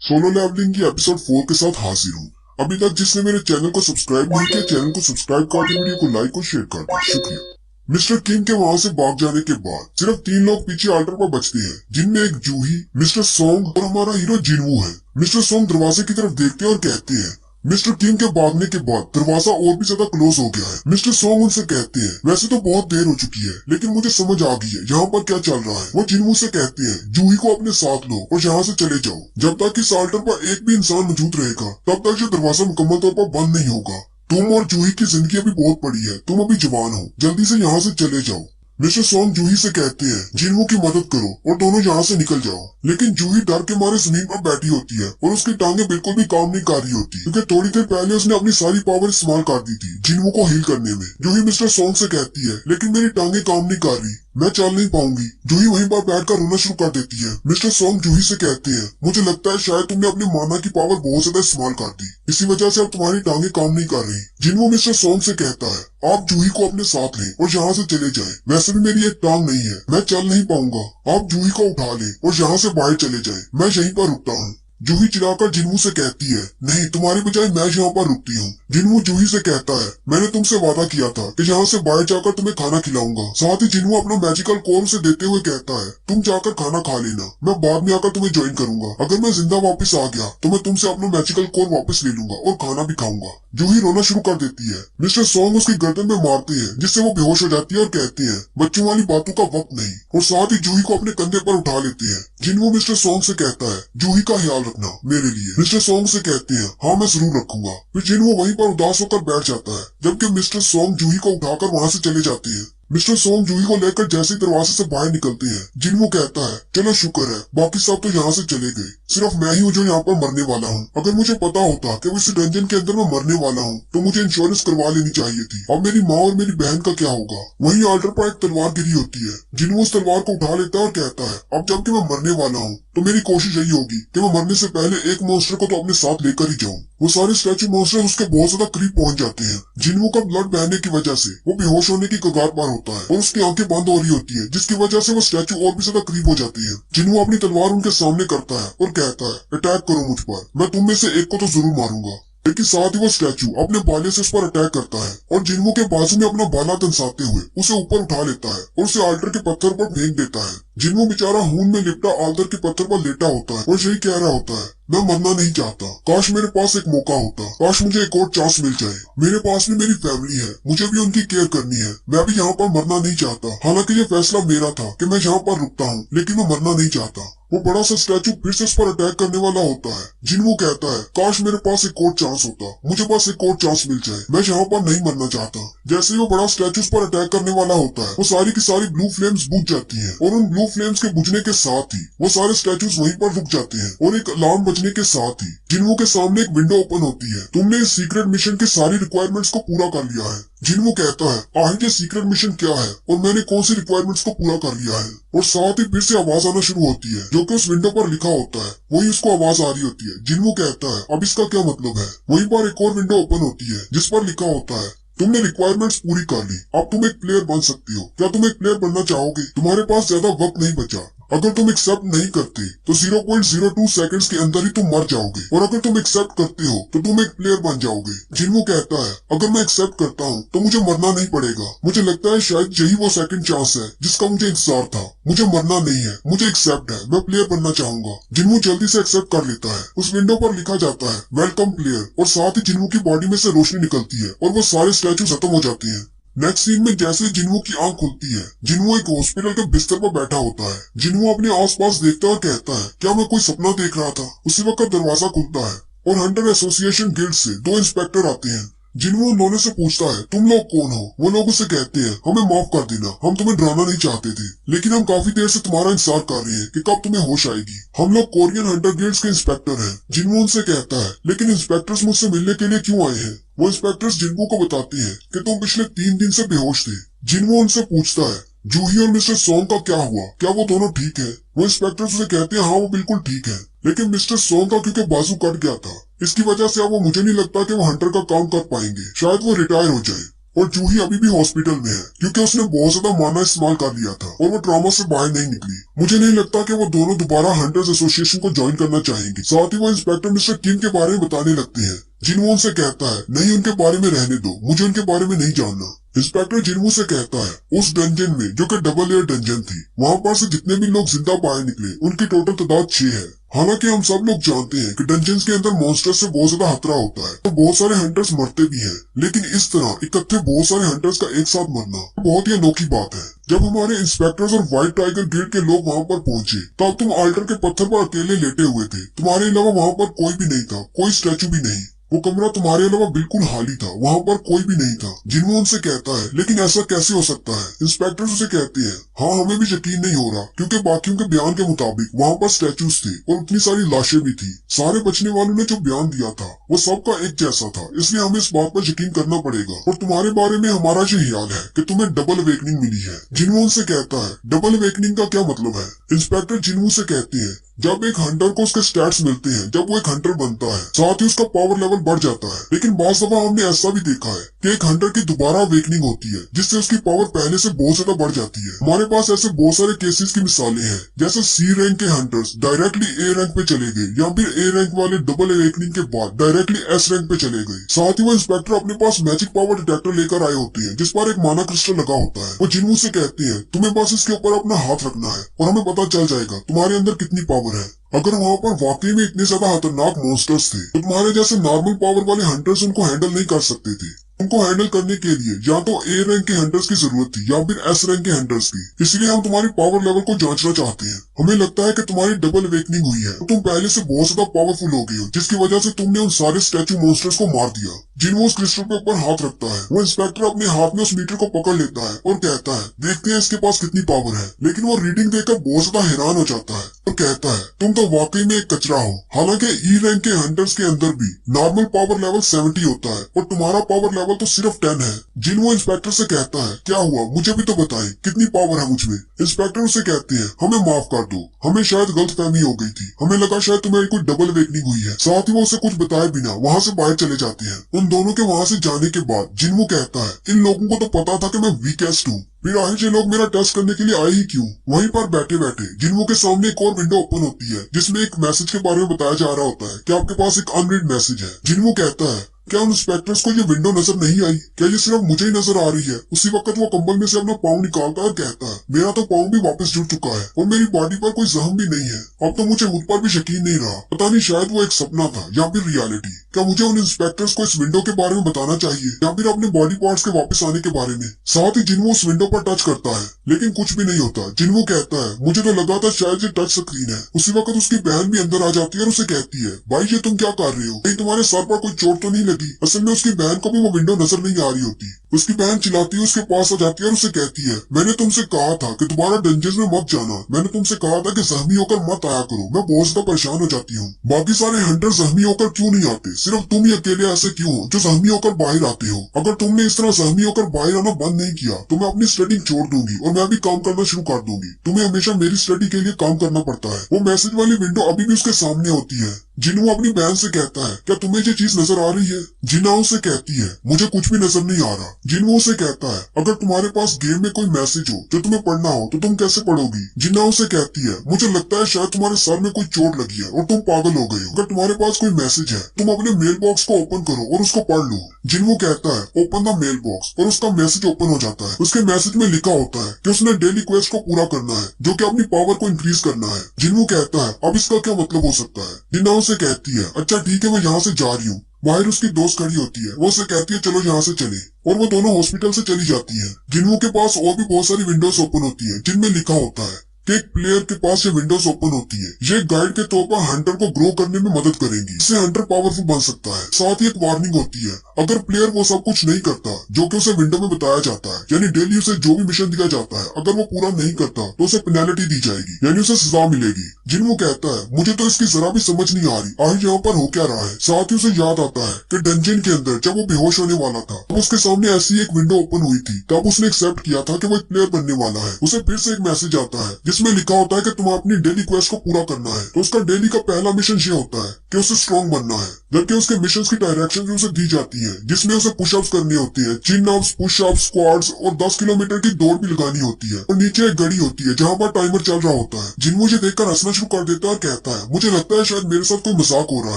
Solo levelling की episode 4 के साथ हाजिर हूँ। अभी तक जिसने मेरे चैनल को सब्सक्राइब नहीं किया, चैनल को सब्सक्राइब कर दे, वीडियो को लाइक और शेयर कर दे। शुक्रिया। मिस्टर किंग के वहाँ से भाग जाने के बाद सिर्फ 3 लोग पीछे अल्टर पर बचते हैं, जिनमें एक जूही, मिस्टर सोंग और हमारा हीरो जिनवू है। मिस्टर सोंग दरवाजे की तरफ देखते हैं और कहते हैं मिस्टर किंग के भागने के बाद दरवाजा और भी ज्यादा क्लोज हो गया है। मिस्टर सोंग उनसे कहते हैं वैसे तो बहुत देर हो चुकी है, लेकिन मुझे समझ आ गई है यहाँ पर क्या चल रहा है। वो जिनवू से कहते हैं जूही को अपने साथ लो और यहाँ से चले जाओ। जब तक इस अल्टर पर एक भी इंसान मौजूद रहेगा तब तक ये दरवाजा मुकम्मल तौर पर बंद नहीं होगा। तुम और जूही की जिंदगी अभी बहुत बड़ी है, तुम अभी जवान हो, जल्दी से यहाँ से चले जाओ। मिस्टर सोंग जूही से कहते हैं जिनवू की मदद करो और दोनों यहाँ से निकल जाओ। लेकिन जूही डर के मारे जमीन पर बैठी होती है और उसकी टांगे बिल्कुल भी काम नहीं कर रही होती, क्योंकि थोड़ी देर पहले उसने अपनी सारी पावर इस्तेमाल कर दी थी जिनवू को हील करने में। जूही मिस्टर सोंग से कहती है लेकिन मेरी टांगे काम नहीं कर रही, मैं चल नहीं पाऊंगी। जूही वहीं पर बैठकर रोना शुरू कर देती है। मिस्टर सोंग जूही से कहते हैं मुझे लगता है शायद तुमने अपनी माना की पावर बहुत ज्यादा इस्तेमाल कर दी, इसी वजह से अब तुम्हारी टांगे काम नहीं कर रही। जिनवू मिस्टर सोंग से कहता है आप जूही को अपने साथ लें और यहाँ से चले जाएं। वैसे भी मेरी एक टांग नहीं है, मैं चल नहीं पाऊंगा। आप जूही को उठा लें और यहाँ से बाहर चले जाएं, मैं यहीं पर रुकता हूँ। जूही चिल्लाकर जिनवू से कहती है नहीं, तुम्हारी बजाय मैं यहाँ पर रुकती हूँ। जिनवू जूही से कहता है मैंने तुमसे वादा किया था कि यहाँ से बाहर जाकर तुम्हें खाना खिलाऊंगा। साथ ही जिनवू अपना मैजिकल कोर से देते हुए कहता है तुम जाकर खाना खा लेना, मैं बाद में आकर तुम्हें ज्वाइन करूंगा। अगर मैं जिंदा वापस आ गया तो मैं तुमसे अपना मैजिकल कोर वापस ले लूंगा और खाना भी खाऊंगा। जूही रोना शुरू कर देती है। मिस्टर सोंग उसकी गर्दन में मारते हैं जिससे वो बेहोश हो जाती है और कहते हैं बच्चों वाली बातों का वक्त नहीं, और साथ ही जूही को अपने कंधे पर उठा लेते हैं। जिनवू मिस्टर सोंग से कहता है जूही का ख्याल रखना मेरे लिए। मिस्टर सोंग से कहते हैं हाँ मैं जरूर रखूंगा। फिर जिनवू वहीं पर उदास होकर बैठ जाता है, जबकि मिस्टर सोंग जूही को उठाकर वहाँ से चले जाते हैं। मिस्टर सोंग जूही को लेकर जैसे ही दरवाजे से बाहर निकलते हैं, जिनवू कहता है चलो शुक्र है बाकी सब तो यहाँ से चले गए, सिर्फ मैं ही हूँ जो यहाँ पर मरने वाला हूँ। अगर मुझे पता होता कि इस डंजन के अंदर मैं मरने वाला हूँ तो मुझे इंश्योरेंस करवा लेनी चाहिए थी। अब मेरी माँ और मेरी बहन का क्या होगा। वहीं अल्टर पर एक तलवार गिरी होती है। जिनवू उस तलवार को उठा लेता है और कहता है अब जबकि मैं मरने वाला हूँ तो मेरी कोशिश यही होगी कि मैं मरने से पहले एक मॉन्स्टर को तो अपने साथ लेकर ही जाऊँ। वो सारे स्टैचू मॉन्स्टर उसके बहुत ज्यादा करीब पहुंच जाते हैं। जिनवू का ब्लड बहने की वजह से वो बेहोश होने की कगार पर होता है और उसकी आंखें बंद हो रही होती है, जिसकी वजह से वो स्टैचू और भी ज्यादा करीब हो जाती है। जिनवू अपनी तलवार उनके सामने करता है और कहता है अटैक करो मुझ पर, मैं तुम में से एक को तो जरूर मारूंगा। लेकिन साथ ही वो स्टैचू अपने भाले से उस पर अटैक करता है और जिनवू के बाजू में अपना भाला तनसाते हुए उसे ऊपर उठा लेता है और उसे आल्टर के पत्थर पर फेंक देता है। जिनवू बेचारा खून में लिपटा आल्टर के पत्थर पर लेटा होता है और यही कह रहा होता है मैं मरना नहीं चाहता, काश मेरे पास एक मौका होता, काश मुझे एक और चांस मिल जाए। मेरे पास भी मेरी फैमिली है, मुझे भी उनकी केयर करनी है, मैं भी यहाँ पर मरना नहीं चाहता। हालांकि ये फैसला मेरा था कि मैं यहाँ पर रुकता हूँ, लेकिन मैं मरना नहीं चाहता। वो बड़ा सा स्टैचू फिर से उस पर अटैक करने वाला होता है। जिनवू कहता है काश मेरे पास एक और चांस होता, मुझे बस एक और चांस मिल जाए, मैं यहाँ पर नहीं मरना चाहता। जैसे ही वो बड़ा स्टैचू उस पर अटैक करने वाला होता है, वो सारी की सारी ब्लू फ्लेम्स बुझ जाती है और उन ब्लू फ्लेम्स के बुझने के साथ ही वो सारे स्टैचूज वहीं पर रुक जाते हैं और एक अलार्म बजने के साथ ही जिनवू के सामने एक विंडो ओपन होती है। तुमने इस सीक्रेट मिशन की सारी रिक्वायरमेंट्स को पूरा कर लिया है। जिनवू कहता है आखिर ये सीक्रेट मिशन क्या है और मैंने कौन सी रिक्वायरमेंट्स को पूरा कर लिया है। और साथ ही फिर से आवाज आना शुरू होती है जो कि उस विंडो पर लिखा होता है, वही उसको आवाज आ रही होती है। जिनवू कहता है अब इसका क्या मतलब है। वहीं पर एक और विंडो ओपन होती है जिस पर लिखा होता है तुमने रिक्वायरमेंट्स पूरी कर ली, अब तुम एक प्लेयर बन सकती हो। क्या तुम एक प्लेयर बनना चाहोगे। तुम्हारे पास ज्यादा वक्त नहीं बचा, अगर तुम एक्सेप्ट नहीं करते तो 0.02 सेकंड्स के अंदर ही तुम मर जाओगे, और अगर तुम एक्सेप्ट करते हो तो तुम एक प्लेयर बन जाओगे। जिनवू कहता है अगर मैं एक्सेप्ट करता हूँ तो मुझे मरना नहीं पड़ेगा। मुझे लगता है शायद यही वो सेकंड चांस है जिसका मुझे इंतजार था। मुझे मरना नहीं है, मुझे एक्सेप्ट है, मैं प्लेयर बनना चाहूंगा। जिनवू जल्दी से एक्सेप्ट कर लेता है। उस विंडो पर लिखा जाता है वेलकम प्लेयर, और साथ ही जिनवू की बॉडी में से रोशनी निकलती है और वो सारे स्टैचू खत्म हो जाते हैं। नेक्स्ट सीन में जैसे जिनवू की आंख खुलती है, जिनवू एक हॉस्पिटल के बिस्तर पर बैठा होता है। जिनवू अपने आसपास देखता है और कहता है क्या मैं कोई सपना देख रहा था। उसी वक्त दरवाजा खुलता है और हंटर एसोसिएशन गिल्ड से 2 इंस्पेक्टर आते हैं। जिनवू उन दोनों से पूछता है तुम लोग कौन हो। वो लोग उसे कहते हैं हमें माफ कर देना, हम तुम्हें डराना नहीं चाहते थे, लेकिन हम काफी देर से तुम्हारा इंतजार कर रहे हैं कि कब तुम्हें होश आएगी। हम लोग कोरियन हंटर गिल्ड्स के इंस्पेक्टर हैं। जिनवू उनसे कहता है लेकिन इंस्पेक्टर्स मुझसे मिलने के लिए क्यों आए हैं। वो इंस्पेक्टर्स जिनवू को बताते हैं कि तुम पिछले 3 दिन से बेहोश थे। जिनवू उनसे पूछता है जूही और मिस्टर सोंग का क्या हुआ, क्या वो दोनों ठीक है। वो इंस्पेक्टर्स उसे कहते हैं हाँ वो बिल्कुल ठीक है, लेकिन मिस्टर सोंग का क्योंकि बाजू कट गया था, इसकी वजह से अब वो मुझे नहीं लगता कि वो हंटर का काम कर पाएंगे, शायद वो रिटायर हो जाए। और जूही अभी भी हॉस्पिटल में है क्योंकि उसने बहुत ज्यादा माना इस्तेमाल कर लिया था और वो ट्रॉमा से बाहर नहीं निकली। मुझे नहीं लगता कि वो दोनों दोबारा हंटर्स एसोसिएशन को ज्वाइन करना चाहेंगे। साथ ही वो इंस्पेक्टर मिस्टर किम के बारे में बताने लगते हैं। जिनवू उनसे कहता है नहीं, उनके बारे में रहने दो, मुझे उनके बारे में नहीं जानना। इंस्पेक्टर जिनवू से कहता है उस डंजन में, जो कि डबल एयर डंजन थी, वहाँ पर से जितने भी लोग जिंदा बाहर निकले उनकी टोटल तादाद 6 है। हालांकि हम सब लोग जानते हैं कि डंजन्स के अंदर मॉन्स्टर्स से बहुत ज्यादा खतरा होता है तो बहुत सारे हंटर्स मरते भी हैं, लेकिन इस तरह इकट्ठे बहुत सारे हंटर्स का एक साथ मरना बहुत ही अनोखी बात है। जब हमारे इंस्पेक्टर्स और व्हाइट टाइगर गिल्ड के लोग वहाँ पर पहुंचे तब तुम अल्टर के पत्थर पर अकेले लेटे हुए थे। तुम्हारे अलावा वहाँ पर कोई भी नहीं था, कोई स्टैचू भी नहीं। वो कमरा तुम्हारे अलावा बिल्कुल खाली था, वहाँ पर कोई भी नहीं था। जिनवू उनसे कहता है लेकिन ऐसा कैसे हो सकता है? इंस्पेक्टर उसे कहते हैं हाँ, हमें भी यकीन नहीं हो रहा क्योंकि बाकियों के बयान के मुताबिक वहाँ पर स्टैचूज थे और उतनी सारी लाशें भी थी। सारे बचने वालों ने जो बयान दिया था वो सबका एक जैसा था, इसलिए हमें इस बात पर यकीन करना पड़ेगा। और तुम्हारे बारे में हमारा ये ख्याल है कि तुम्हें डबल अवेकनिंग मिली है। जिनवू उनसे कहता है डबल अवेकनिंग का क्या मतलब है? इंस्पेक्टर जिनवू से कहते हैं जब एक हंटर को उसके स्टैट्स मिलते हैं, जब वो एक हंटर बनता है, साथ ही उसका पावर लेवल बढ़ जाता है। लेकिन बाज़ दफा हमने ऐसा भी देखा है कि एक हंटर की दोबारा अवेकनिंग होती है जिससे उसकी पावर पहले से बहुत ज्यादा बढ़ जाती है। हमारे पास ऐसे बहुत सारे केसेस की मिसालें हैं, जैसे सी रैंक के हंटर्स डायरेक्टली ए रैंक पे चले गए या फिर ए रैंक वाले डबल अवेकनिंग के बाद डायरेक्टली एस रैंक पे चले गए। साथ ही वो इंस्पेक्टर अपने पास मैजिक पावर डिटेक्टर लेकर आए होते हैं जिस पर एक माना क्रिस्टल लगा होता है। वो जिनवू से कहते हैं तुम्हें बस इसके ऊपर अपना हाथ रखना है और हमें पता चल जाएगा तुम्हारे अंदर कितनी पावर है। अगर वहाँ पर वाकई में इतने ज्यादा खतरनाक मॉन्स्टर्स थे तो तुम्हारे जैसे नॉर्मल पावर वाले हंटर्स उनको हैंडल नहीं कर सकते थे। उनको हैंडल करने के लिए या तो ए रैंक के हंटर्स की जरूरत थी या फिर एस रैंक के हंटर्स की। इसलिए हम तुम्हारी पावर लेवल को जांचना चाहते हैं। हमें लगता है कि तुम्हारी डबल अवेकनिंग हुई है, तुम पहले से बहुत ज्यादा पावरफुल हो गई हो, जिसकी वजह से तुमने उन सारे स्टैचू मॉन्स्टर्स को मार दिया। जिनवू उस क्रिस्टल के ऊपर हाथ रखता है। वो इंस्पेक्टर अपने हाथ में उस मीटर को पकड़ लेता है और कहता है देखते हैं इसके पास कितनी पावर है। लेकिन वो रीडिंग देखकर बहुत ज्यादा हैरान हो जाता है और कहता है तुम तो वाकई में एक कचरा हो। हालांकि ई रैंक के हंटर्स के अंदर भी नॉर्मल पावर लेवल 70 होता है और तुम्हारा पावर लेवल तो सिर्फ 10 है। जिनवू इंस्पेक्टर से कहता है क्या हुआ, मुझे भी तो बताएं कितनी पावर है मुझमें। इंस्पेक्टर उसे कहते हैं हमें माफ कर दो, हमें शायद गलतफहमी हो गई थी, हमें लगा शायद तुम्हारी कोई डबल अवेकनिंग हुई है। साथ ही वो उसे कुछ बताए बिना वहाँ से बाहर चले जाते हैं। उन दोनों के वहाँ से जाने के बाद जिनवू कहता है इन लोगों को तो पता था कि मैं वीकेस्ट हूँ, फिर आखिर ये लोग मेरा टेस्ट करने के लिए आए ही क्यों? वहीं पर बैठे बैठे जिनवू के सामने एक और विंडो ओपन होती है जिसमें एक मैसेज के बारे में बताया जा रहा होता है कि आपके पास एक अनरीड मैसेज है। जिनवू कहता है क्या उन इंस्पेक्टर्स को ये विंडो नजर नहीं आई? क्या ये सिर्फ मुझे ही नजर आ रही है? उसी वक्त वो कंबल में से अपना पाँव निकालता है और कहता है मेरा तो पाँव भी वापस जुड़ चुका है और मेरी बॉडी पर कोई जख्म भी नहीं है। अब तो मुझे मुझ पर भी यकीन नहीं रहा, पता नहीं शायद वो एक सपना था या फिर रियलिटी। क्या मुझे उन इंस्पेक्टर्स को इस विंडो के बारे में बताना चाहिए या फिर अपने बॉडी पार्ट्स के वापस आने के बारे में? साथ ही जिनवू उस विंडो पर टच करता है लेकिन कुछ भी नहीं होता। जिनवू कहता है मुझे तो लगा था शायद ये टच स्क्रीन है। उसी वक्त उसकी बहन भी अंदर आ जाती है और उसे कहती है भाई ये तुम क्या कर रहे हो, कहीं तुम्हारे सर पर कोई चोट तो नहीं लगी? असल में उसकी बहन को भी वो विंडो नजर नहीं आ रही होती। उसकी बहन चिल्लाती है, उसके पास आ जाती है और उसे कहती है मैंने तुमसे कहा था कि दोबारा डंजन में मत जाना, मैंने तुमसे कहा था कि जख्मी होकर मत आया करो, मैं बहुत ज्यादा परेशान हो जाती हूँ। बाकी सारे हंटर जख्मी होकर क्यों नहीं आते, सिर्फ तुम ही अकेले ऐसे क्यों हो जो जख्मी होकर बाहर आते हो? अगर तुमने इस तरह जख्मी होकर बाहर आना बंद नहीं किया तो मैं अपनी स्टडी छोड़ दूंगी और मैं भी काम करना शुरू कर दूंगी। तुम्हें हमेशा मेरी स्टडी के लिए काम करना पड़ता है। वो मैसेज वाली विंडो अभी भी उसके सामने होती है। जिनवू अपनी बहन से कहता है क्या तुम्हें ये चीज नजर आ रही है? जिना उसे कहती है मुझे कुछ भी नजर नहीं आ रहा। जिनवू उसे कहता है अगर तुम्हारे पास गेम में कोई मैसेज हो जो तुम्हें पढ़ना हो तो तुम कैसे पढ़ोगी? जिना उसे कहती है मुझे लगता है शायद तुम्हारे सर में कोई चोट लगी है और तुम पागल हो गए हो। अगर तुम्हारे पास कोई मैसेज है तुम अपने मेल बॉक्स को ओपन करो और उसको पढ़ लो। जिनवू कहता है ओपन द मेल बॉक्स और उसका मैसेज ओपन हो जाता है। उसके मैसेज में लिखा होता है कि उसने डेली क्वेस्ट को पूरा करना है जो कि अपनी पावर को इंक्रीज करना है। जिनवू कहता है अब इसका क्या मतलब हो सकता है? जिना उसे कहती है अच्छा ठीक है मैं यहाँ से जा रही हूँ। बाहर उसकी दोस्त खड़ी होती है, वो उसे कहती है चलो यहाँ से चले और वो दोनों हॉस्पिटल से चली जाती है। जिनवू के पास और भी बहुत सारी विंडोज ओपन होती है जिनमें लिखा होता है कि एक प्लेयर के पास ये विंडोज ओपन होती है, ये गाइड के तौर पर हंटर को ग्रो करने में मदद करेंगी, इससे हंटर पावरफुल बन सकता है। साथ ही एक वार्निंग होती है अगर प्लेयर वो सब कुछ नहीं करता जो कि उसे विंडो में बताया जाता है, यानी डेली उसे जो भी मिशन दिया जाता है अगर वो पूरा नहीं करता तो उसे पेनल्टी दी जाएगी, यानी उसे सजा मिलेगी। जिनवू कहता है मुझे तो इसकी जरा भी समझ नहीं आ रही, आखिर यहाँ पर हो क्या रहा है। साथ ही उसे याद आता है कि डंजन के अंदर जब वो बेहोश होने वाला था तब उसके सामने ऐसी एक विंडो ओपन हुई थी, तब उसने एक्सेप्ट किया था कि वो एक प्लेयर बनने वाला है। उसे फिर से एक मैसेज आता है जिसमें जिसमें लिखा होता है कि तुम्हें अपनी डेली क्वेस्ट को पूरा करना है। तो उसका डेली का पहला मिशन ये होता है कि उसे स्ट्रॉन्ग बनना है, जबकि उसके मिशन की डायरेक्शन भी उसे दी जाती है, जिसमें उसे पुशअप्स करनी होती है, चिन अप्स, पुशअप्स, स्क्वाड्स और 10 किलोमीटर की दौड़ भी लगानी होती है। और नीचे एक घड़ी होती है जहाँ पर टाइमर चल रहा होता है। जिन मुझे देखकर हंसना शुरू कर देता है और कहता है, मुझे लगता है शायद मेरे साथ कोई मजाक हो रहा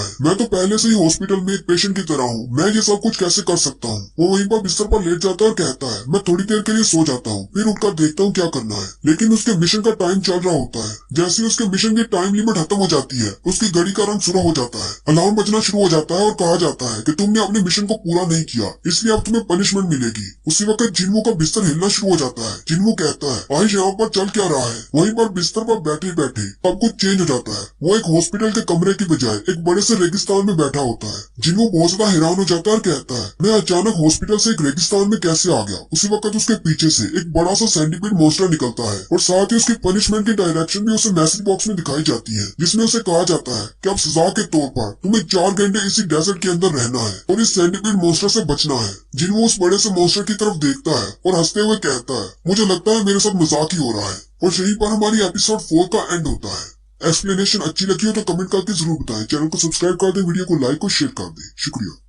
है। मैं तो पहले से ही हॉस्पिटल में एक पेशेंट की तरह हूँ, मैं ये सब कुछ कैसे कर सकता हूँ। वो वहीं पर बिस्तर पर लेट जाता है और कहता है, मैं थोड़ी देर के लिए सो जाता हूँ, फिर उठकर देखता हूँ क्या करना है। लेकिन उसके मिशन का टाइम चल रहा होता है। जैसे ही उसके मिशन की टाइम लिमिट खत्म हो जाती है, उसकी घड़ी का रंग शुरू हो जाता है, अलार्म बजना शुरू हो जाता है और कहा जाता है कि तुमने अपने मिशन को पूरा नहीं किया, इसलिए अब तुम्हें पनिशमेंट मिलेगी। उसी वक्त जिन्मू का बिस्तर हिलना शुरू हो जाता है। जिन्मू कहता है, आज यहाँ पर चल क्या रहा है। वहीं पर बिस्तर पर बैठे बैठे सब कुछ चेंज हो जाता है। वो एक हॉस्पिटल के कमरे की बजाय एक बड़े से रेगिस्तान में बैठा होता है। जिन्मू बहुत ज्यादा हैरान हो जाता है और कहता है, मैं अचानक हॉस्पिटल से एक रेगिस्तान में कैसे आ गया। उसी वक्त उसके पीछे से एक बड़ा सा सेंटीपीड मॉन्स्टर निकलता है और साथ ही उसकी पनिशमेंट की डायरेक्शन भी उसे मैसेज बॉक्स में दिखाई जाती है, जिसमें उसे कहा जाता है कि अब सजा के तौर पर तुम्हें 4 घंटे इसी डेजर्ट के अंदर रहना है और इस सेंटीपीड मॉन्स्टर से बचना है। जिन्मू उस बड़े से मॉन्स्टर की तरफ देखता है और हंसते हुए कहता है, मुझे लगता है मेरे साथ मजाक ही हो रहा है। और यहीं पर हमारी एपिसोड 4 का एंड होता है। एक्सप्लेनेशन अच्छी लगी हो तो कमेंट करके जरूर बताएं। चैनल को सब्सक्राइब कर दें, वीडियो को लाइक और शेयर कर दें। शुक्रिया।